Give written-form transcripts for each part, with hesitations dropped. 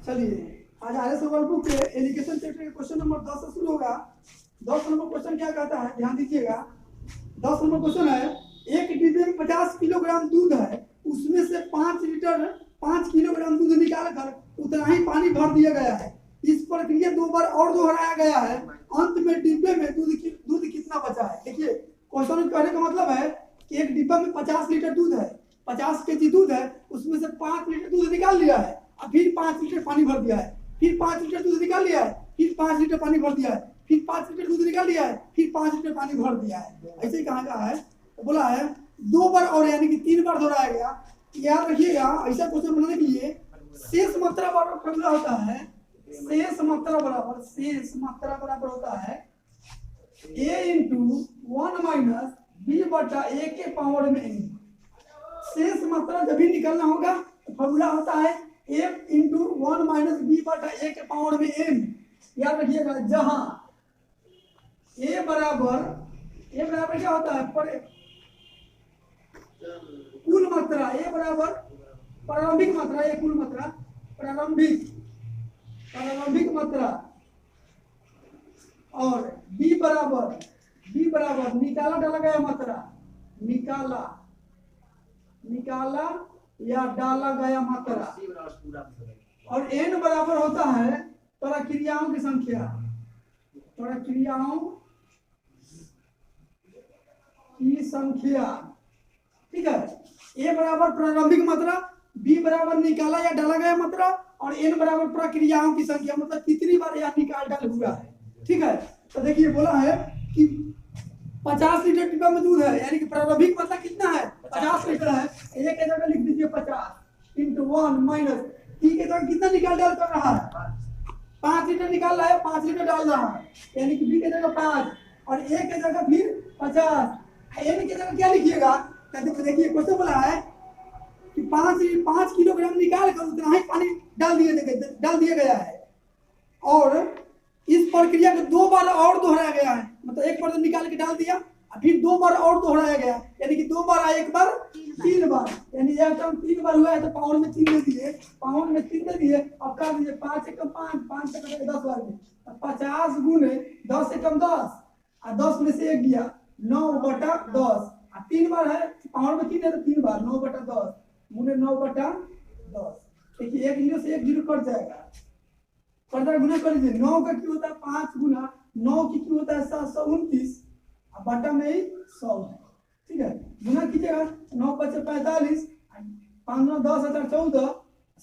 चलिए आज आर्य सवाल बुक के एजुकेशन चैप्टर के क्वेश्चन नंबर 10 से शुरू होगा। 10 नंबर क्वेश्चन क्या कहता है, ध्यान दीजिएगा। 10 नंबर क्वेश्चन है, एक डिब्बे में 50 किलोग्राम दूध है, उसमें से 5 किलोग्राम दूध निकालकर उतना ही पानी भर दिया गया है। इस प्रक्रिया 2 बार और दोहराया गया है। अंत में डिब्बे में दूध कितना बचा है। देखिए क्वेश्चन कहने का मतलब है कि एक डिब्बा में 50 लीटर दूध है, 50 केजी दूध है, उसमें से 5 लीटर दूध निकाल लिया है, फिर 5 लीटर पानी भर दिया है, फिर 5 लीटर दूध निकाल लिया है, फिर 5 लीटर पानी भर दिया है, फिर 5 लीटर दूध निकाल लिया है, फिर 5 लीटर पानी भर दिया है। ऐसे ही कहा है, तो बोला है 2 बार और यानी कि 3 बार दोहराया गया। याद रखिएगा ऐसा क्वेश्चन बनाने के लिए शेष मात्रा बराबर फॉर्मूला होता है। शेष मात्रा बराबर होता है a इंटू 1 माइनस b बटा a के पावर में n। शेष मात्रा जब भी निकालना होगा तो फॉर्मूला होता है a इंटू 1 माइनस b बटा a के पावर में n। याद रखिएगा जहां a बराबर क्या होता है, पर कुल मात्रा, a बराबर प्रारंभिक मात्रा, a कुल मात्रा, प्रारंभिक मात्रा, और b बराबर निकाला डाला गया मात्रा, निकाला या डाला गया मात्रा, और n बराबर होता है प्रक्रियाओं की संख्या, ठीक है। a बराबर प्रारंभिक मात्रा, b बराबर निकाला या डाला गया मात्रा, और n बराबर प्रक्रियाओं की संख्या, मतलब कितनी बार यह निकाल डाल हुआ है। ठीक है, तो देखिए बोला है कि 50 लीटर डिब्बा में दूध है, यानी कि प्रारंभिक मात्रा कितना है, 50 लीटर है। एक के जगह लिख दीजिए 50 इंटू 1 माइनस t के जगह कितना निकाल डाल कर रहा है, 5 लीटर निकाल रहा है, 5 लीटर डाल रहा है, यानी कि b के जगह 5 और a के जगह फिर 50। n के जगह क्या लिखिएगा, देखिए क्वेश्चन बोला है कि 5 किलोग्राम निकाल कर उतना ही पानी डाल दिया गया है, और इस प्रक्रिया को 2 बार और दोहराया गया है। मतलब एक बार तो निकाल के डाल दिया, फिर 2 बार और दोहराया गया, यानी कि 2 बार आया, एक बार 3 बार, यानी यह टर्म 3 बार हुआ है तो पावर में 3 दे दिए, अब कर दीजिए 5 एकम 5 से 10 बार में 50 गुने 10 एकम 10, और 10 में से 1 गया 9/10, 3 बार है, पावर में 3 है तो 3 बार 9/10 गुने 9/10। देखिए 1 0 से 1 0 कट जाएगा, गुना कर लीजिए। 9 का क्यों होता है 5 गुना 9 की क्यों होता है 729, अब बटा में ही 100 है। ठीक है, गुना कीजिएगा, 9 बचे 45, 5 9 10 हजार 14,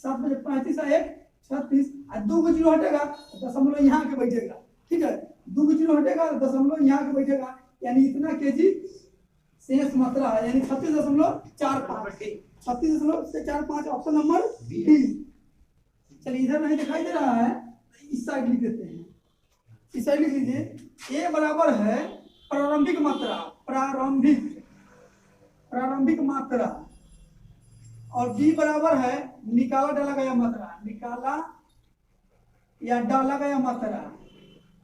7 बचे 35 1 36, और 2 को 0 हटेगा दशमलव यहाँ के बैठेगा। ठीक है, 2 को 0 हटेगा दशमलव यहाँ के बैठेगा, यानी इतना केजी शेष मात्रा है, यानी 36.45 ऑप्शन नंबर डी। चलिए इधर नहीं दिखाई दे रहा है, इस साइड लिख देते हैं, इस साइड लिख लीजिए। a बराबर है प्रारंभिक मात्रा, और b बराबर है निकाला डाला गया मात्रा,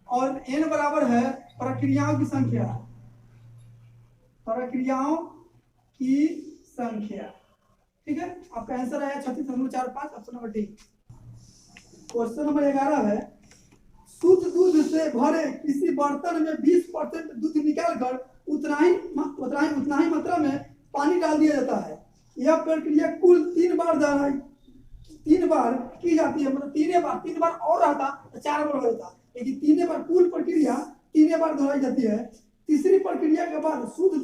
और n बराबर है प्रक्रियाओं की संख्या। ठीक है, आपका आंसर आया 36.45 option number D. Question number 11 है, शुद्ध दूध से भरे किसी बर्तन में 20% दूध निकालकर उतना ही मात्रा में पानी डाल दिया जाता है। यह प्रक्रिया कुल 3 बार की जाती है, मतलब 3 बार और आता तो 4 बार हो जाता, लेकिन 3 बार कुल प्रक्रिया 3 बार दोहराई जाती है। तीसरी प्रक्रिया के बाद शुद्ध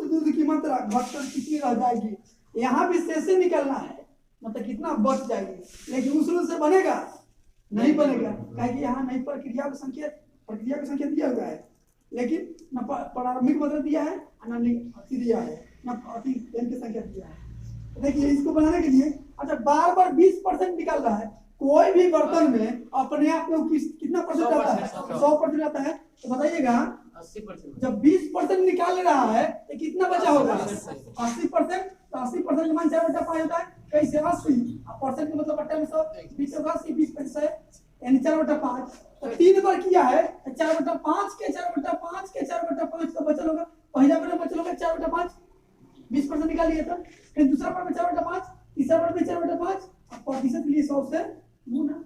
दूध की मात्रा घटकर कितनी रह जाएगी। यहाँ भी शेष निकलना है, मतलब कितना बच जाएगी, लेकिन उस रूल से बनेगा नहीं बनेगा, क्योंकि यहाँ नहीं प्रक्रिया की संख्या दिया हुआ है, लेकिन न प्रारंभिक मात्रा दिया है न अति दिया है, न अति की संख्या दिया है। देखिए इसको बनाने के लिए अच्छा बार 20% निकाल रहा है। कोई भी बर्तन में अपने आप में कितना परसेंट आता है, 100% आता है, तो बताइएगा 80%। जब 20% निकाल रहा है तो कितना बचा होगा 80%। तो 80% का मान 4/5 होता है, कैसे 80 परसेंट का मतलब बट्टा में 100, 20 होगा 80 20 50, यानी 4/5। तो 3 बार किया है 4/5 के 4/5 तो बचल होगा, पहला बार बचल होगा 4/5, 20% निकाल लिया था, फिर दूसरा बार में 4/5, तीसरा बार में 4/5, और प्रतिशत के लिए 100 से गुना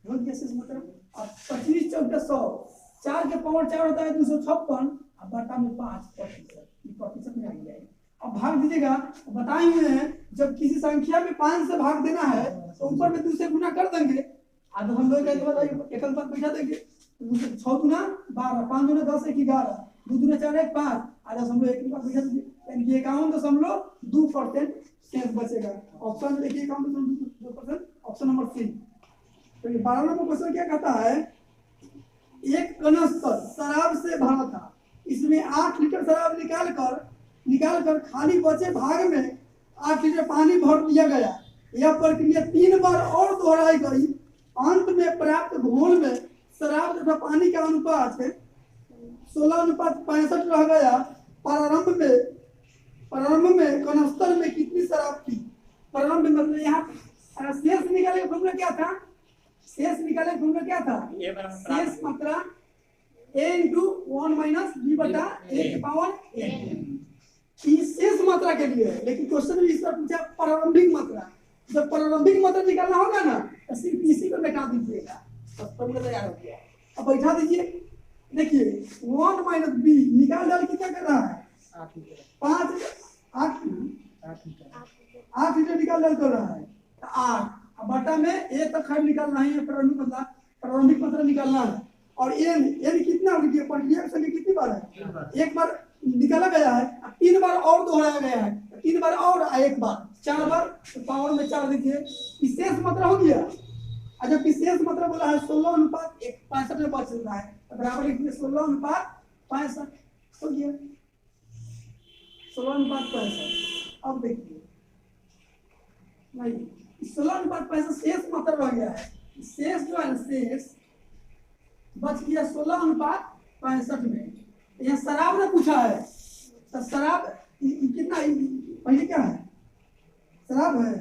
हो गया शेष मात्रा। अब 25 14 100, 4 के पावर 4 होता है 256 और बटा में 5%, ये प्रतिशत में आ जाएगा। अब भाग दीजिएगा, बताए हुए हैं जब किसी संख्या में 5 से भाग देना है तो ऊपर में 2 से गुना कर देंगे, आधा हम लोग एक पद बैठा देंगे, 6 गुना 12, 5 गुना 10 1 11, 2 गुना 4 1 5, आधा हम लोग एक पद बैठा देंगे, यानी कि 51.2% शेष बचेगा। ऑप्शन देखिए 51.2%, ऑप्शन नंबर सी। तो ये 12 नंबर क्वेश्चन क्या कहता है, एक कनस्तर शराब से भरा था, इसमें 8 लीटर शराब निकाल कर खाली बचे भाग में 8 लीटर पानी भर दिया गया। यह प्रक्रिया 3 बार और दोहराई गई। अंत में प्राप्त घोल में शराब तथा पानी का अनुपात 16:65 रह गया। प्रारंभ में कनस्तर में कितनी शराब थी? प्रारंभ में मतलब यहाँ शेष निकाले का फॉर्मूला क्या था? शेष निकाले का फॉर्मूला क्या था? शेष मात्रा a × 1 - b बटा a की पावर n। इस शेष मात्रा के लिए है, लेकिन क्वेश्चन में इसका पूछा प्रारंभिक मात्रा। जब प्रारंभिक मात्रा निकालना होगा ना तो सिर्फ इसी को बैठा दीजिएगा, बस फॉर्मूला तैयार हो गया। अब बैठा दीजिए, देखिए 1 - b निकाल डाल कितना कर रहा है? 8 लीटर निकाल डाल कर रहा है, 8 अब बटा में a तक खैर निकालना है, प्रारंभिक मात्रा निकालना है। और n कितना हो गया? प्रक्रिया संख्या कितनी बार है? एक बार निकाला गया है, 3 बार और दोहराया गया है, 3 बार और 1 बार, 4 बार, तो पावर में 4 दीजिए, विशेष मात्रा हो गया। और जब विशेष मात्रा बोला है 16:65 में बच रहा है, तो बराबर लिखिए 16:65 हो गया, 16:65। अब देखिए नहीं, 16:65 शेष मात्रा रह गया है, शेष जो है शेष बच गया 16:65 में। यहाँ शराब ने पूछा है, तो शराब कितना पहले क्या है? शराब है,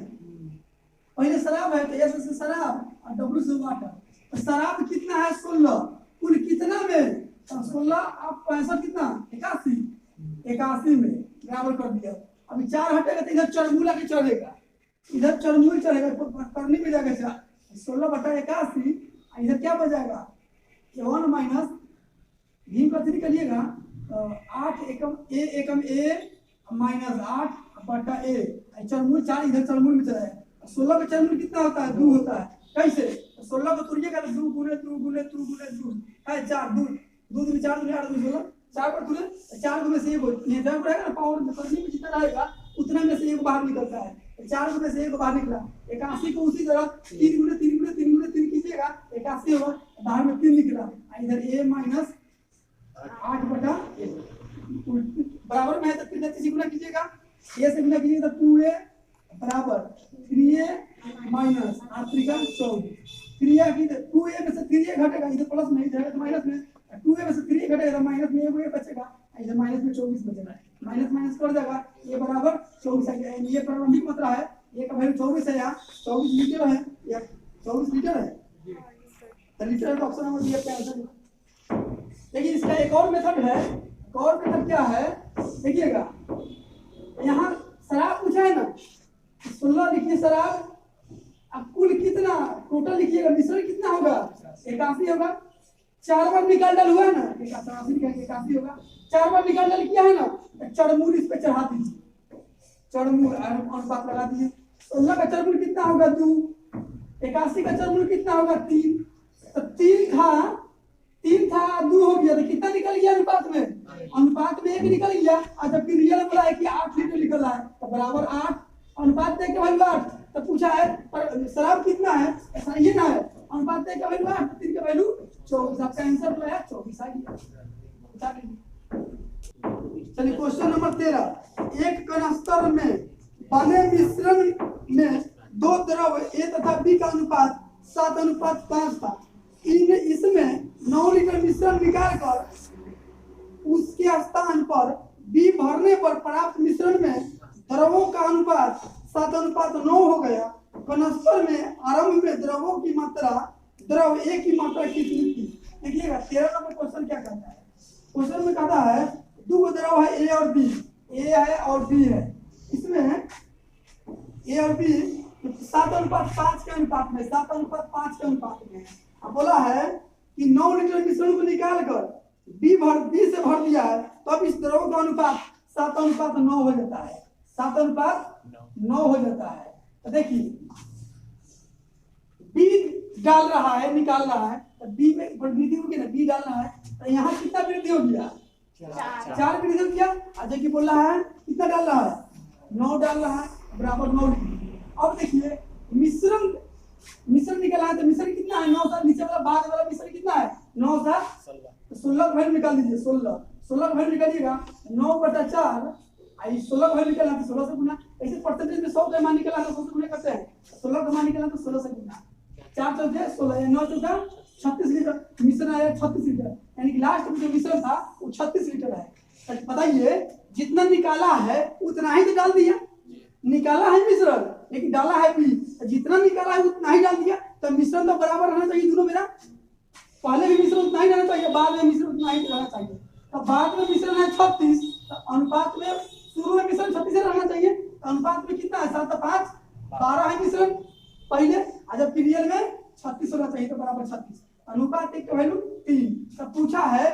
पहले शराब है, तो ऐसे से शराब और डब्ल्यू से वाटर, तो शराब कितना है? 16, कुल कितना में? 16 अब 65 कितना? 81 में बराबर कर दिया। अभी 4 हटेगा तो इधर चरमूल आके चढ़ेगा, इधर चरमूल चढ़ेगा तो करनी में जाएगा 16/81, इधर क्या बचेगा? 1 - भीम का 3 करिएगा, 8 एकम a -8 बटा a, चरमूल 4 इधर चरमूल में चला है। 16 का चरमूल कितना होता है? 2 होता है। कैसे? 16 को तोड़िएगा तो 2 गुणे 2 गुणे 2 गुणे 2 है 4, 2 2 दूनी 4 दूनी 8 दूनी 16, 4 पर तोड़े 4 में से 1 ये जब रहेगा ना पावर में करनी में जितना रहेगा उतना में से 1 बाहर निकलता है, 4 में से 1 बाहर निकला। 81 को उसी तरह 3 गुणे 3 गुणे 3 गुणे 3 कीजिएगा, 81 होगा, बाहर में 3 निकला, इधर a - 8 बटा बराबर में है, तो कितना चीज गुना कीजिएगा? a से गुना कीजिएगा तो 2a बराबर 3a - 8 × 24, 3a की 2a में से 3a घटेगा, इधर प्लस में इधर तो माइनस में, 2a में से 3a घटेगा तो माइनस में 1 बचेगा, इधर माइनस में 24 बचेगा, माइनस कर देगा, ये बराबर 24 आ गया। ये प्रारंभिक मात्रा है, ये का वैल्यू 24 है, यहाँ 24 लीटर है, या 24 लीटर है, तो लीटर का ऑप्शन नंबर दिया क्या आंसर। लेकिन इसका एक और मेथड है, एक और मेथड क्या है देखिएगा, यहाँ शराब पूछा है ना, 16 लिखिए शराब, अब कुल कितना टोटल लिखिएगा, मिश्रण कितना होगा? 81 होगा, 4 बार निकाल डाल हुआ है ना, 81 होगा, 4 बार निकाल डाल किया है ना, चरमूल इस पे चढ़ा दीजिए, चरमूल अनुपात लगा दीजिए। 16 का चरमूल कितना होगा? 2, 81 का चरमूल कितना होगा? 3, तो 3 था 2 हो गया, तो कितना निकल गया अनुपात में? अनुपात में 1 निकल गया, और जब रियल बोला है कि 8 लीटर निकल रहा है, तो बराबर 8, अनुपात देख के भाई 8, तो पूछा है पर शराब कितना है, ऐसा ये ना है, अनुपात देख के वैल्यू 8, 3 का वैल्यू 24, आपका आंसर जो है 24 आ गया। चलिए क्वेश्चन नंबर 13, एक कनस्तर में बने मिश्रण में 2 द्रव A तथा B का अनुपात 7:5 था। इसमें 9 लीटर मिश्रण निकालकर उसके स्थान पर B भरने पर प्राप्त मिश्रण में द्रवों का अनुपात 7:9 हो गया। कनस्तर में आरंभ में द्रवों की मात्रा, द्रव A की मात्रा कितनी थी? देखिएगा 13 नंबर क्वेश्चन क्या कहता है, क्वेश्चन में कहता है 2 द्रव है A और B, A है और B है, इसमें A और B 7:5 के अनुपात में, 7:5 के अनुपात में। अब बोला है कि 9 लीटर मिश्रण को निकाल कर बी से भर दिया है, तो अब इस द्रव का अनुपात 7:9 हो जाता है, 7:9 हो जाता है। तो देखिए बी डाल रहा है, निकाल रहा है, तो बी में वृद्धि होगी ना, बी डालना है, तो यहाँ कितना वृद्धि हो गया, 4 वृद्धि हो गया। अच्छा की बोल रहा है कितना डाल रहा है, 9 डाल रहा है, बराबर 9। अब देखिए मिश्रण निकला है, तो मिश्रण कितना है, 9 7, नीचे वाला बाद वाला मिश्रण कितना है, 9 7 16 का वैल्यू निकाल दीजिए, 16 का वैल्यू निकालिएगा, 9/4 आई 16 का वैल्यू निकालना तो 16 से गुना, ऐसे परसेंटेज में 100 का मान निकालना तो 100 से गुना करते हैं, 16 का मान निकालना तो 16 से गुना, 4 चौके 16, 9 चौका 36 लीटर मिश्रण आया, 36 लीटर, यानी कि लास्ट में जो मिश्रण था वो 36 लीटर है। तो बताइए जितना निकाला है उतना ही तो डाल दिया, निकाला है मिश्रण लेकिन डाला है बी, जितना निकाला है उतना ही डाल दिया, तो मिश्रण तो बराबर रहना चाहिए दोनों मेरा, पहले भी मिश्रण उतना ही रहना चाहिए, बाद में मिश्रण उतना ही रहना चाहिए। तो बाद में मिश्रण है 36, तो अनुपात में शुरू में मिश्रण 36 रहना चाहिए, तो अनुपात में कितना है 7:5 12 है मिश्रण पहले, और जब पीरियड में 36 होना चाहिए तो बराबर 36, अनुपात 1 का वैल्यू 3। तो पूछा है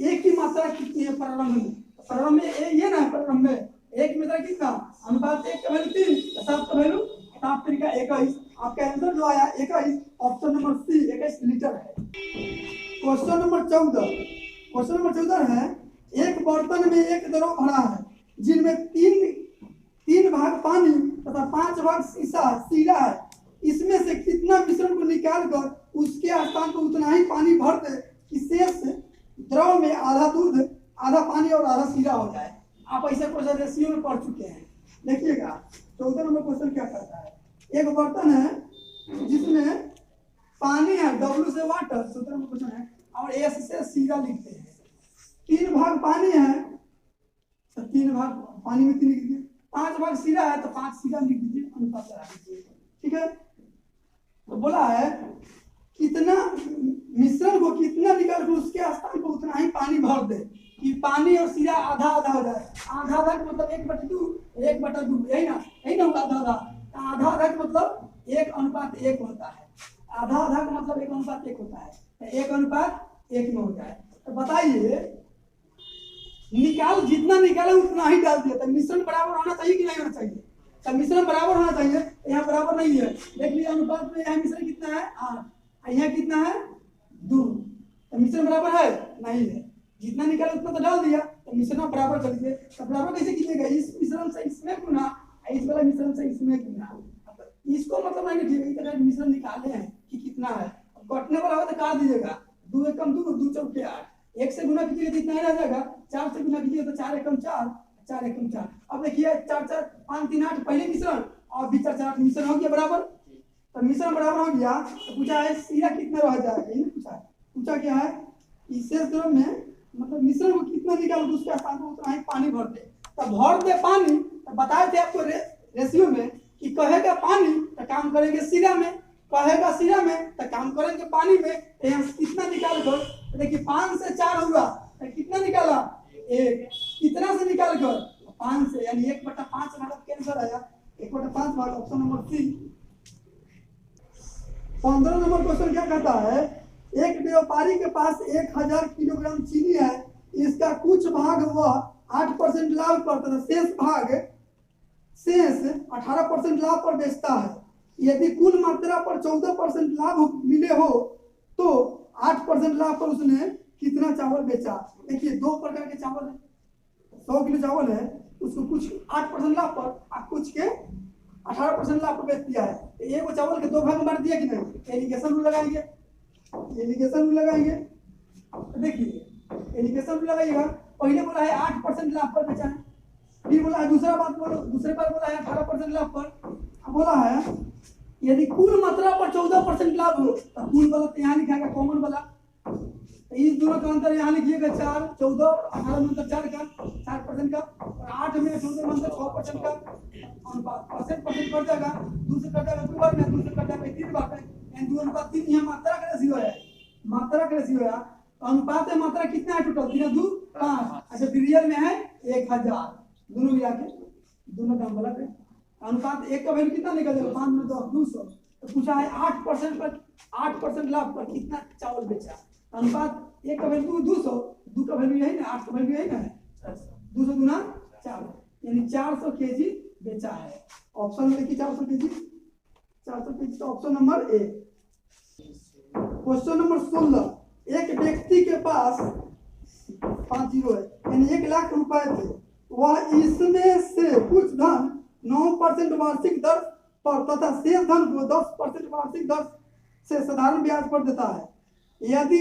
एक की मात्रा कितनी है प्रारंभ में, प्रारंभ में ये ना प्रारंभ में एक की मात्रा कितना, अनुपात 1 का वैल्यू 3, 7 का वैल्यू 7 3 का 21, आपका आंसर जो आया 21, ऑप्शन नंबर सी 21 लीटर है। क्वेश्चन नंबर 14 है, एक बर्तन में एक द्रव भरा है जिनमें तीन भाग पानी तथा 5 भाग सीरा है, इसमें से कितना मिश्रण को निकाल कर उसके स्थान पर उतना ही पानी भर दे कि शेष द्रव में आधा दूध आधा पानी और आधा सीरा हो जाए। आप ऐसे क्वेश्चन रेशियो में पढ़ चुके हैं। देखिएगा 14 नंबर क्वेश्चन क्या करता है, एक बर्तन है जिसमें पानी है, W से वाटर, 14 नंबर क्वेश्चन है, और S से सीरा लिखते हैं, 3 भाग पानी है तो 3 भाग पानी में 3 लिख दीजिए, 5 भाग सीरा है तो 5 सीरा लिख दीजिए, अनुपात लगा दीजिए, ठीक है। तो बोला है कितना मिश्रण को कितना निकाल कर उसके स्थान पर उतना ही पानी भर दे कि पानी और सीरा आधा आधा हो जाए, आधा आधा का मतलब 1/2, 1/2, यही ना होगा आधा आधा, आधा आधा का मतलब 1:1 होता है, आधा आधा का मतलब 1:1 होता है, 1:1 में हो जाए। तो बताइए जितना निकाले उतना ही डाल दिया, तो मिश्रण बराबर होना चाहिए कि नहीं होना चाहिए, तो मिश्रण बराबर होना चाहिए, यहाँ बराबर नहीं है, देख लीजिए अनुपात में यहाँ मिश्रण कितना है 8, यहाँ कितना है 2, तो मिश्रण बराबर है नहीं है, जितना निकाले उतना तो डाल दिया, तो मिश्रण बराबर कर लीजिए। तो बराबर कैसे कीजिएगा, इस मिश्रण से इसमें गुना, इस वाला मिश्रण से इसमें गुना, इसको मतलब नहीं लिखिएगा, इस तरह मिश्रण निकाले हैं कि कितना है, कटने वाला हो तो काट दीजिएगा, 2 1 2, 2 चौके 8, 1 से गुना कीजिएगा तो इतना ही रह जाएगा, 4 से गुना कीजिएगा तो 4 1 4, 4 1 4। अब देखिए 4 4 5 3 8 पहले मिश्रण और भी 4 4 मिश्रण हो गया बराबर, तो मिश्रण बराबर हो गया, तो पूछा है सीरा कितना रह जाएगा, ये पूछा क्या है शेष द्रव में मतलब मिश्रण को कितना निकाल उसके स्थान पर उतना ही पानी भर दे, तो भर दे पानी, तो बताए थे आपको रेशियो में कि कहेगा पानी तो काम करेंगे सीरा में, कहेगा सीरा में तो काम करेंगे पानी में, तो यहाँ कितना निकाल कर, तो देखिए 5 से 4 हुआ तो कितना निकाला 1, कितना से निकाल कर 5 से, यानी 1/5 मतलब कैंसर आया, 1/5 भाग option number C. 15 number question क्या कहता है, एक व्यापारी के पास 1000 किलोग्राम चीनी है, इसका कुछ भाग वह 8% लाभ पर तथा शेष 18% लाभ पर बेचता है, यदि कुल मात्रा पर 14% लाभ मिले हो तो 8% लाभ पर उसने कितना चावल बेचा। देखिए 2 प्रकार के चावल है, 100 किलो चावल है, उसको कुछ 8% लाभ पर और कुछ के 18% लाभ पर बेच दिया है, तो एक चावल के 2 भाग में बांट दिया कि नहीं, एलिगेशन रूल लगाएंगे, देखिए एलिगेशन रूल लगाइएगा, पहले बोला है 8% लाभ पर बेचा है, फिर बोला है दूसरे बार बोला है 18% लाभ पर, अब बोला है यदि कुल मात्रा पर 14% लाभ हो, तो कुल वाला तो यहाँ लिखाएगा कॉमन वाला, तो इस दोनों का अंतर यहाँ लिखिएगा 4, 14 18 में अंतर 4% का, और 8 में 14 में अंतर 6% का, अनुपात परसेंट कर जाएगा, दूसरे कर जाएगा 2 बार में, दूसरे कर जाएगा 3 बार में, यानी 2:3, यहाँ मात्रा का रेशियो है, अनुपात में मात्रा कितना है टोटल 3 2 5, अच्छा रियल में है 1000, दोनों मिला के दोनों काम गलत है, अनुपात 1 का वैल्यू कितना निकल जाएगा, 5 में 10 200। तो पूछा है 8% पर 8% लाभ पर कितना चावल बेचा। अनुपात 1 का वैल्यू 200, 2 का वैल्यू यही ना, 8 का वैल्यू यही ना है, 200 गुना 4 यानी 400 केजी बेचा है। ऑप्शन में देखिए 400 केजी, 400 केजी तो option number A. Question number 16, एक व्यक्ति के पास 50 है यानी 1 लाख रुपए थे, वह इसमें से कुछ धन 9% वार्षिक दर पर तथा शेष धन को 10% वार्षिक दर से साधारण ब्याज पर देता है। यदि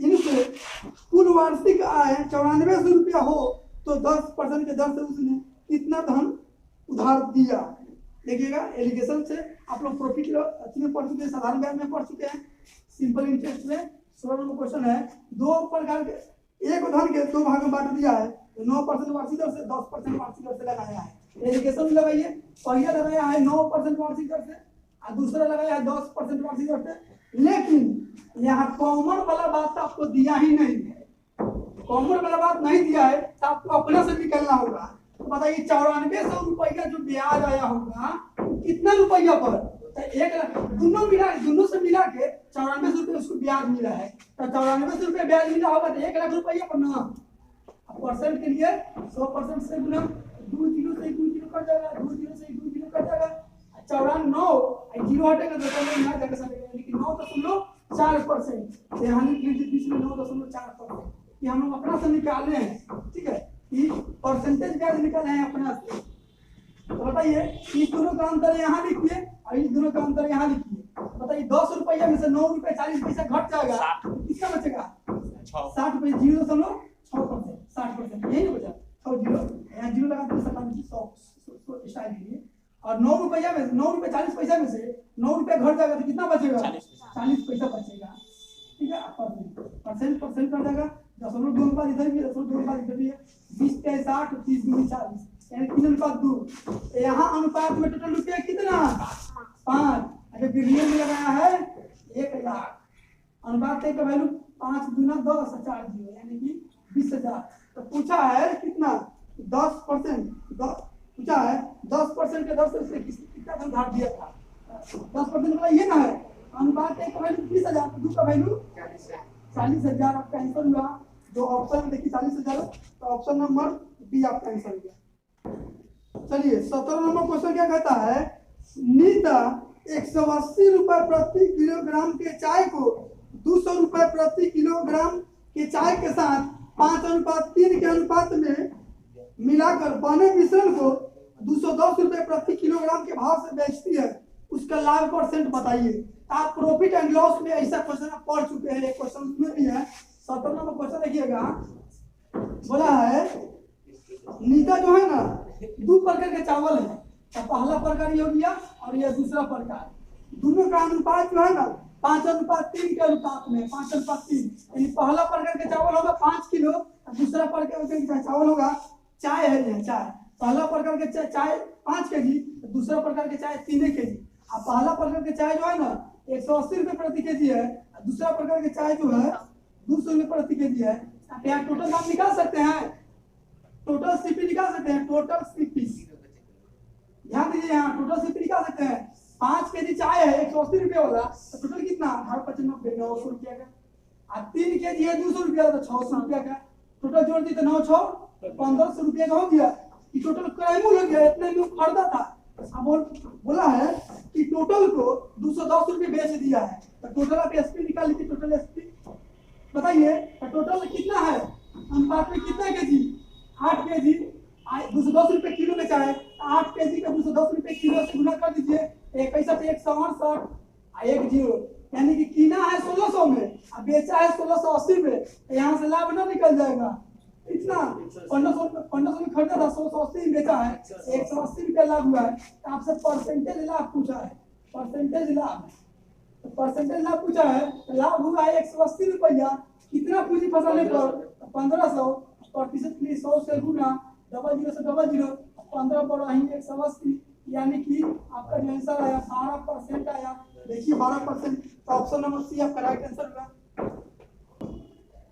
इनसे कुल वार्षिक आय 9400 रुपया हो तो 10% के दर से उसने कितना धन उधार दिया। देखिएगा एलिगेशन से आप लोग प्रॉफिट में पढ़ चुके हैं, साधारण ब्याज में पढ़ चुके हैं, सिंपल इंटरेस्ट में 16 नंबर क्वेश्चन है। 2 प्रकार के एक धन के 2 भाग में बांट दिया है, 9% वार्षिक दर से 10% वार्षिक दर से लगाया है। एलिगेशन में लगाइए, पहला लगाया है 9% वार्षिक दर से और दूसरा लगाया है 10% वार्षिक दर से। लेकिन यहाँ कॉमन वाला बात आपको दिया ही नहीं है, कॉमन वाला बात नहीं दिया है तो आपको अपने से निकलना होगा। तो बताइए 9400 रुपया जो ब्याज आया होगा कितना रुपया पर, तो 1 लाख दोनों से मिला के 9400 रुपये उसको ब्याज मिला है। तो 9400 रुपये ब्याज मिला होगा तो 1 लाख रुपया पर ना। परसेंट के लिए 100% से गुना 2 जीरो से 2 जीरो कट जाएगा, 2 जीरो से 2 जीरो कट जाएगा, 94 जीरो हटेगा तो यहाँ जाकर सकेगा, लेकिन 9.4% यहाँ बीच में 9.4% ये हम लोग अपना से निकाले हैं। ठीक है, ये परसेंटेज ब्याज निकाले हैं अपना से। तो बताइए इस दोनों का अंतर यहाँ लिखिए और इस दोनों का अंतर यहाँ लिखिए। बताइए 10 रुपया में से 9 रुपये 40 पैसा घट जाएगा, कितना बचेगा 60 रुपये, 0.6%, 60% यही बचा 6 जीरो, यहाँ जीरो लगा दो 100 स्टाइल लीजिए। और 9 रुपया में 9 रुपये 40 पैसा में से 9 रुपया घट जाएगा तो कितना बचेगा 40 पैसा बचेगा। ठीक है, परसेंट कर जाएगा, 0.2 इधर भी 0.2 इधर भी है, 20 पे 60 30 में 40 यानी 3:2। यहाँ अनुपात में टोटल रुपया कितना 5, अगर बिलियन में लगाया है 1 लाख। अनुपात का वैल्यू 5 गुना 10 4 जीरो यानी कि 20,000। तो पूछा है कितना 10% पूछा है 10% के दर से उसने कितना धन उधार दिया था। 10% मतलब ये ना है, अनुपात का वैल्यू 20,000, 2 का वैल्यू 40,000। आपका आंसर हुआ जो ऑप्शन देखिए 40,000, तो ऑप्शन नंबर बी आपका आंसर हुआ। चलिए 17 नंबर क्वेश्चन क्या कहता है, नीता 180 रुपए प्रति किलोग्राम के चाय को 200 रुपए प्रति किलोग्राम के चाय के साथ 5:3 के अनुपात में मिलाकर बने मिश्रण को 210 रुपए प्रति किलोग्राम के भाव से बेचती है, उसका लाभ परसेंट बताइए। आप प्रॉफिट एंड लॉस में ऐसा क्वेश्चन आप पढ़ चुके हैं, एक क्वेश्चन उसमें भी है। 17 नंबर क्वेश्चन देखिएगा, बोला है नीता जो है ना 2 प्रकार के चावल है, तो पहला प्रकार ये हो गया और ये दूसरा प्रकार, दोनों का अनुपात जो है ना 5:3 के अनुपात में 5:3 यानी पहला प्रकार के चावल होगा 5 किलो और दूसरा प्रकार के चावल होगा चाय है, ये चाय पहला प्रकार के चाय 5 केजी, दूसरा प्रकार के चाय 3 केजी। अब पहला प्रकार के चाय जो है ना 180 रुपये प्रति केजी है, दूसरा प्रकार के चाय जो है 200 रुपये प्रति केजी है। यहाँ टोटल दाम निकाल सकते हैं, टोटल सीपी निकाल सकते हैं, टोटल सीपी ध्यान दीजिए, यहाँ टोटल सीपी निकाल सकते हैं। 5 केजी चाय है 180 रुपये वाला, तो टोटल कितना 1895 900 रुपया का, और 3 केजी है 200 रुपया तो 600 रुपया का, टोटल जोड़ दी तो 9 6 1500 रुपया का हो गया। कि टोटल क्राइम हो गया, इतने में खरीदा था। अब बोला है कि टोटल को 210 रुपये बेच दिया है, तो टोटल आप एसपी निकाल लीजिए, टोटल एसपी बताइए टोटल कितना है, अनुपात में कितना केजी 8 केजी, 210 रुपये किलो बेचा है, 8 केजी का 210 रुपये किलो से गुना कर दीजिए, 1 पैसा से 168 1 जीरो यानी कि कीना है 1600 में और बेचा है 1680 में, यहाँ से लाभ ना निकल जाएगा। इतना 1500 में खरीदा था 180 में बेचा है, 180 रुपया लाभ हुआ है। तो आपसे परसेंटेज लाभ पूछा है, परसेंटेज लाभ, तो परसेंटेज लाभ पूछा है, लाभ हुआ है 180 रुपया, कितना पूंजी फंसाने पर 1500, प्रतिशत के लिए 100 से गुना, डबल जीरो से डबल जीरो, 15 पर वहीं 180 यानी कि आपका जो आंसर आया 12% आया। देखिए 12%, तो ऑप्शन नंबर सी आपका राइट आंसर होगा।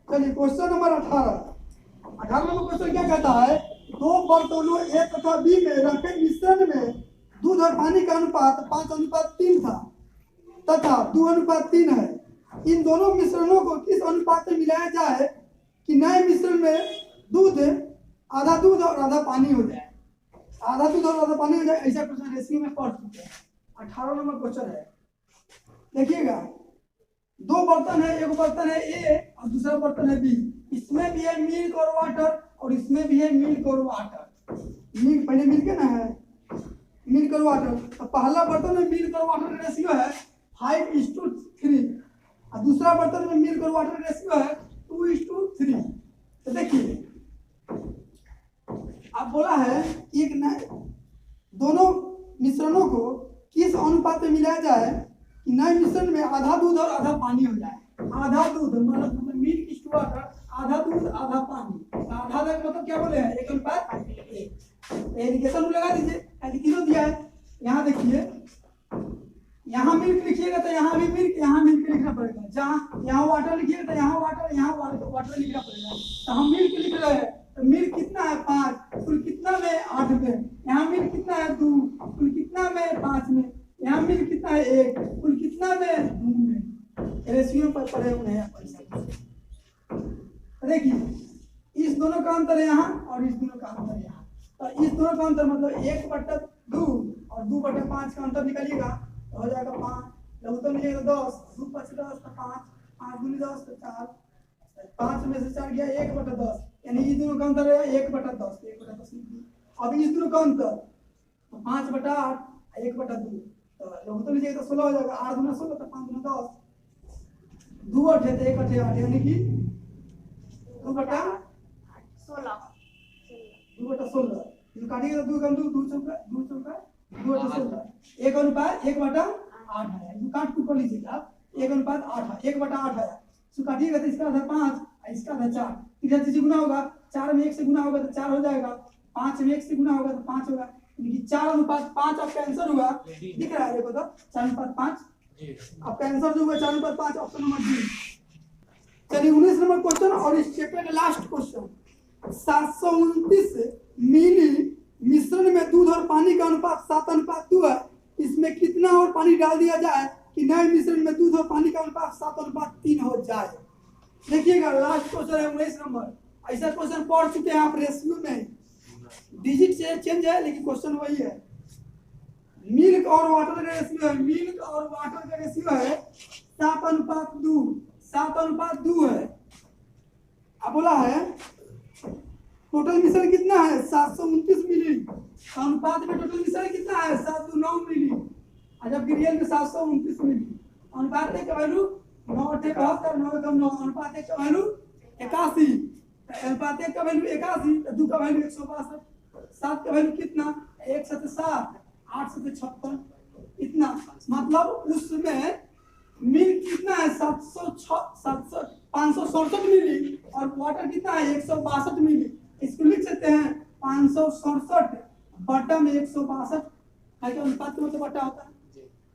चलिए क्वेश्चन नंबर 18 नंबर क्वेश्चन क्या कहता है, दो बर्तनों ए तथा बी में रखे मिश्रण में दूध और पानी का अनुपात 5:3 था तथा 2:3 है। इन दोनों मिश्रणों को किस अनुपात में मिलाया जाए कि नए मिश्रण में आधा दूध और आधा पानी हो जाए। आधा दूध और आधा पानी हो जाए, ऐसा क्वेश्चन रेशियो में पढ़ चुके हैं। 18 नंबर क्वेश्चन है, देखिएगा। दो बर्तन है, एक बर्तन है ए और दूसरा बर्तन है बी। इसमें भी है मिल्क और वाटर और इसमें भी है मिल्क और वाटर। मिल्क पहले मिल्क ना है, मिल्क और वाटर। तो पहला बर्तन में मिल्क और वाटर का रेशियो है 5:3 और दूसरा बर्तन में मिल्क और वाटर का रेशियो है 2:3। तो देखिए अब बोला है एक दोनों मिश्रणों को किस अनुपात में मिलाया जाए कि नए मिश्रण में आधा दूध और आधा पानी हो जाए। आधा दूध मतलब मिल्क इस टू वाटर, आधा दूध आधा पानी। आधा मतलब क्या बोले हैं, 1:1। इंडिकेशन लगा दीजिए, किलो दिया है। यहाँ देखिए, यहाँ मिल्क लिखिएगा तो यहाँ भी मिल्क, यहाँ मिल्क लिखना पड़ेगा। जहाँ यहाँ वाटर लिखिएगा तो यहाँ वाटर लिखना पड़ेगा। तो हम मिल्क लिख रहे हैं, तो मिल्क कितना है 5, कुल कितना में 8 में। यहाँ मिल्क कितना है 2, कुल कितना में 5 में। यहाँ मिल्क कितना है 1, कुल कितना में 2 में। रेशियो पर पड़े हुए हैं पैसा। देखिए इस दोनों का अंतर है यहाँ और इस दोनों का अंतर यहाँ। तो इस दोनों का अंतर मतलब 1/2 और 2/5 का अंतर निकालिएगा तो हो जाएगा 5। लघुत्तम लीजिएगा 10, 2 5 10 तो 5, 5 दूनी 10 तो 4, 5 में से 4 गया 1/10, यानी इस दोनों का अंतर है 1/10। 1/10 अब इस दोनों का अंतर 5/8 1/2। तो लघुत्तम लीजिएगा तो 16 हो जाएगा। 8 दूना 16 तो 5 दूना 10, 2 8 है तो 1 8 8, यानी कि 2/16। 2/16 काटिएगा तो 2 कम 2 चौका 2/16 1/8 है। काट कर लीजिएगा 1/8 है, 1/8 है। सो काटिएगा तो इसका आधा 5 इसका आधा 4, तीसरा चीज गुना होगा। 4 में 1 से गुना होगा तो 4 हो जाएगा, 5 में 1 से गुना होगा तो 5 होगा, यानी कि 4:5 आपका आंसर हुआ। दिख रहा है देखो तो 4:5 आपका आंसर जो हुआ 4:5, ऑप्शन नंबर डी। चलिए 19 नंबर क्वेश्चन और इस चैप्टर का लास्ट क्वेश्चन। 729 मिली मिश्रण में दूध और पानी का अनुपात 7:2 है। इसमें कितना और पानी डाल दिया जाए कि नए मिश्रण में दूध और पानी का अनुपात 7:3 हो जाए। देखिएगा लास्ट क्वेश्चन है 19 नंबर। ऐसा क्वेश्चन पढ़ चुके हैं आप रेशियो में, डिजिट से चेंज है लेकिन क्वेश्चन वही है। मिल्क और वाटर का रेशियो है, मिल्क और वाटर का रेशियो है 7:2। 7:2 है। अब बोला है टोटल मिश्रण कितना है 729 मिली। अनुपात में टोटल मिश्रण कितना है 729 मिली। जबकि रियल में 729 मिली। अनुपात का वैल्यू 9 × 72 9 × 9। अनुपात का वैल्यू 81। अनुपात का वैल्यू 81 तो 2 का वैल्यू 162। 7 का वैल्यू कितना 1 7 7 8 7 56 इतना। मतलब उसमें मिल्क कितना है 567 मिली और वाटर कितना है 162 मिली। इसको लिख सकते हैं 567 बटा में 162 है। अनुपात का मतलब बटा होता है।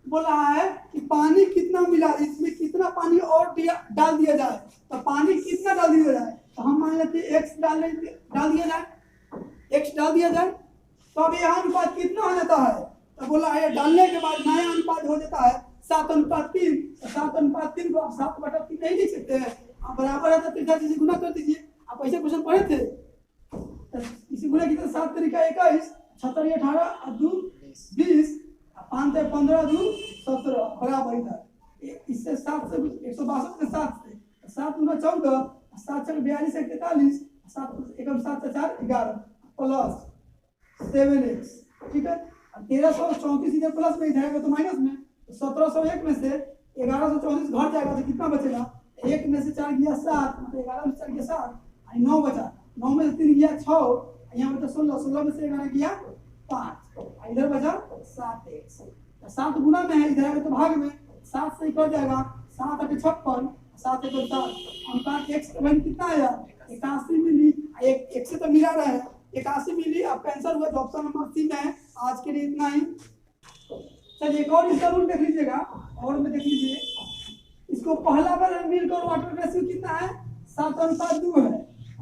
बोला है कि पानी कितना मिला, इसमें कितना पानी और डाल दिया जाए। तो पानी कितना डाल दिया जाए तो हम मान लेते हैं x डाल दिया जाए, x डाल दिया जाए। तो अब यह अनुपात कितना हो जाता है। तो बोला है डालने के बाद नया अनुपात हो जाता है 7:3। 7:3 को आप 7/3 नहीं लिख सकते हैं। आप बराबर है तो तीसरा चीज गुना कर दीजिए। आप ऐसे क्वेश्चन पढ़े थे। इसी गुना की 7 तरीका 21 76 18 और 2 20 5 15 2 17 बराबर इधर। इससे 7 से 162 से 7 से 7 × 14 7 × 42 41 7 1 7 4 11 प्लस 7x। ठीक है। 1334 इधर प्लस में जाएगा तो माइनस में। 1701 में से 1134 घट जाएगा तो कितना बचेगा। 1 में से 4 गया 7, मतलब 11 में से 4 गया 7, 9 बचा। 9 में से 3 गया 6, यहाँ बचा 16। 16 में से 11 गया 5, इधर बचा 7x। 7 गुना में है, इधर आएगा तो भाग में। 7 से कट जाएगा 7 8 56 7 1 7। अनुपात x का वैल्यू कितना आया 81 मिली। एक से तो मिला रहा है 81 मिली। आपका आंसर हुआ ऑप्शन नंबर सी में है। आज के लिए इतना ही। चलिए एक और इसका रूल देख लीजिएगा और में देख लीजिए। इसको पहला बार मिल्क और वाटर रेशियो कितना है 7:2 है।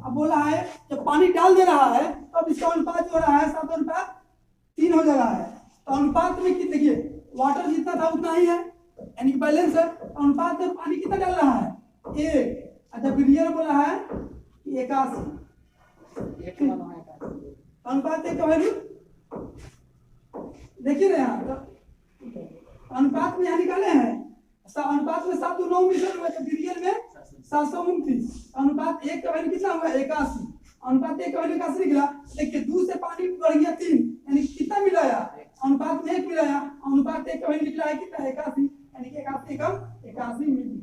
अब बोला है जब पानी डाल दे रहा है तो अब इसका अनुपात जो हो रहा है 7 अनुपात 3 हो जा रहा है। तो अनुपात में कितने, देखिए वाटर जितना था उतना ही है, यानी बैलेंस है। तो अनुपात में पानी कितना डाल रहा है, 1। अच्छा विलियर बोला है 81, अनुपात 1 का वैल्यू देखिए ना यहाँ तो अनुपात में यहाँ निकाले हैं, अनुपात में 7 9 मीटर हुआ, जब विलियर में 729, अनुपात 1 का वैल्यू कितना हुआ 81, अनुपात 1 का वैल्यू 81 निकला। देखिए 2 से पानी बढ़ गया 3, यानी कितना मिलाया, अनुपात में 1 मिलाया, अनुपात 1 का वैल्यू निकला है कितना 81, यानी कि 81 कम 81 मिली।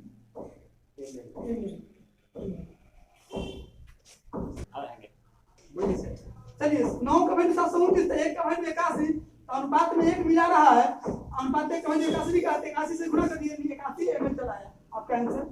चलिए 9 का वैल्यू 729, 1 का वैल्यू 81, तो अनुपात में 1 मिला रहा है, अनुपात 1 का वैल्यू 81 का 81 से गुणा कर दिए 81 एमएल चलाया। आपका आंसर